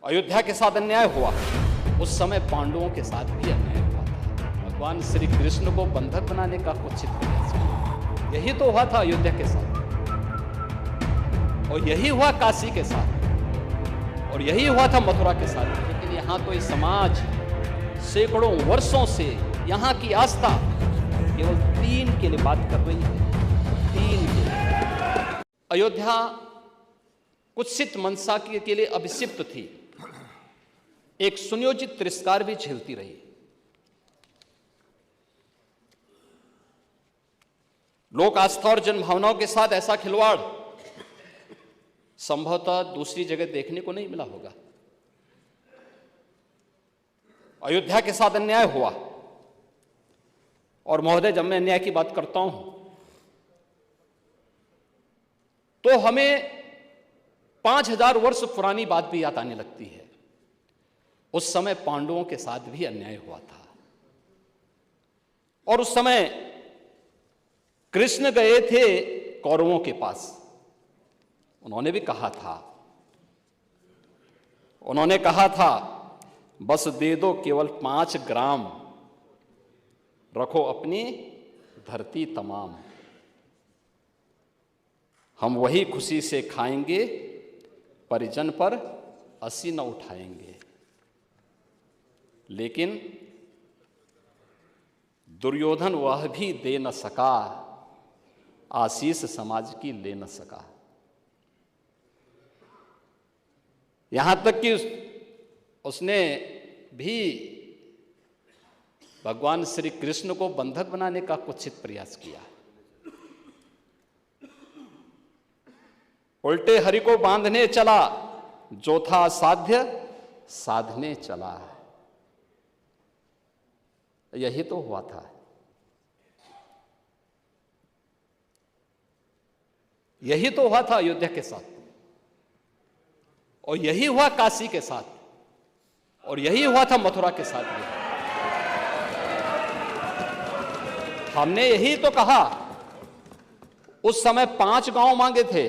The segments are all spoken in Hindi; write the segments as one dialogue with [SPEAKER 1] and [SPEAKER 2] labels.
[SPEAKER 1] अयोध्या के साथ अन्याय हुआ, उस समय पांडवों के साथ भी अन्याय हुआ था। भगवान श्री कृष्ण को बंधक बनाने का कुत्सित प्रयास किया। यही तो हुआ था अयोध्या के साथ, और यही हुआ काशी के साथ, और यही हुआ था मथुरा के साथ। लेकिन यहाँ तो ये समाज सैकड़ों वर्षों से यहाँ की आस्था केवल 3 के लिए बात कर रही है, 3 के लिए। अयोध्या कुत्सित मनसा के लिए अभिषिक्त थी, एक सुनियोजित तिरस्कार भी झेलती रही। लोक आस्था और जनभावनाओं के साथ ऐसा खिलवाड़ संभवतः दूसरी जगह देखने को नहीं मिला होगा। अयोध्या के साथ अन्याय हुआ, और महोदय जब मैं अन्याय की बात करता हूं तो हमें 5000 वर्ष पुरानी बात भी याद आने लगती है। उस समय पांडवों के साथ भी अन्याय हुआ था, और उस समय कृष्ण गए थे कौरवों के पास। उन्होंने भी कहा था बस दे दो केवल 5 ग्राम, रखो अपनी धरती तमाम, हम वही खुशी से खाएंगे, परिजन पर असी न उठाएंगे। लेकिन दुर्योधन वह भी दे न सका, आशीष समाज की ले न सका। यहां तक कि उसने भी भगवान श्री कृष्ण को बंधक बनाने का कुत्सित प्रयास किया। उल्टे हरि को बांधने चला, जो था असाध्य साधने चला। यही तो हुआ था। यही तो हुआ था अयोध्या के साथ, और यही हुआ काशी के साथ, और यही हुआ था मथुरा के साथ भी। हमने यही तो कहा, उस समय 5 गांव मांगे थे।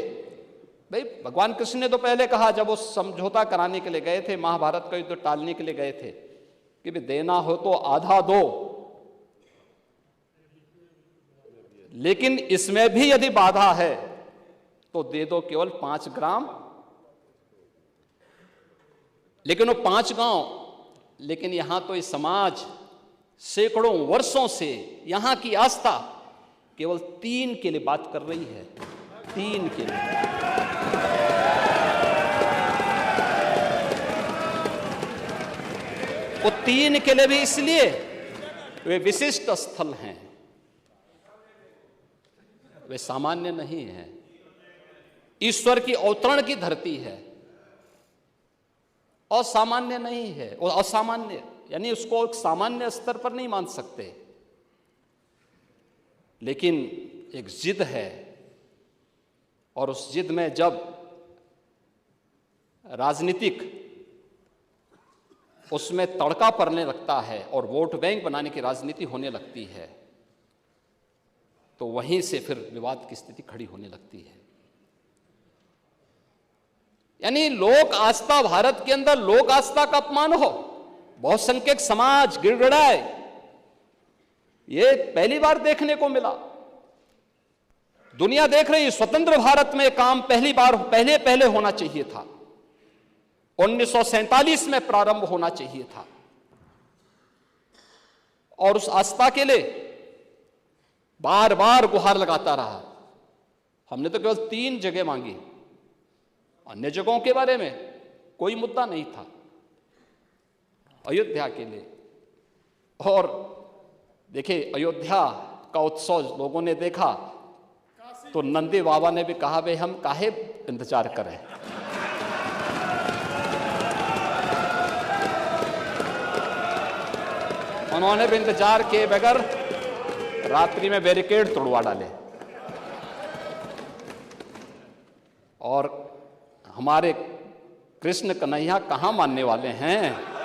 [SPEAKER 1] भाई भगवान कृष्ण ने तो पहले कहा, जब वो समझौता कराने के लिए गए थे, महाभारत का युद्ध टालने के लिए गए थे, कि भी देना हो तो आधा दो, लेकिन इसमें भी यदि बाधा है तो दे दो केवल 5 ग्राम। लेकिन वो 5 गांव, लेकिन यहां तो ये समाज सैकड़ों वर्षों से यहां की आस्था केवल 3 के लिए बात कर रही है, 3 के लिए। वो 3 के लिए भी इसलिए वे विशिष्ट स्थल हैं, वे सामान्य नहीं हैं। ईश्वर की अवतरण की धरती है, असामान्य नहीं है। और असामान्य यानी उसको एक सामान्य स्तर पर नहीं मान सकते, लेकिन एक जिद है, और उस जिद में जब राजनीतिक उसमें तड़का पड़ने लगता है और वोट बैंक बनाने की राजनीति होने लगती है, तो वहीं से फिर विवाद की स्थिति खड़ी होने लगती है। यानी लोक आस्था, भारत के अंदर लोक आस्था का अपमान हो, बहुसंख्यक समाज गिड़गिड़ाए, ये पहली बार देखने को मिला। दुनिया देख रही, स्वतंत्र भारत में काम पहले होना चाहिए था, 1947 में प्रारंभ होना चाहिए था, और उस आस्था के लिए बार बार गुहार लगाता रहा। हमने तो केवल 3 जगह मांगी, अन्य जगहों के बारे में कोई मुद्दा नहीं था। अयोध्या के लिए, और देखिए अयोध्या का उत्सव लोगों ने देखा तो नंदी बाबा ने भी कहा, भाई हम काहे इंतजार करें। उन्होंने भी इंतजार किए बगैर रात्रि में बैरिकेड तोड़वा डाले, और हमारे कृष्ण कन्हैया कहां मानने वाले हैं।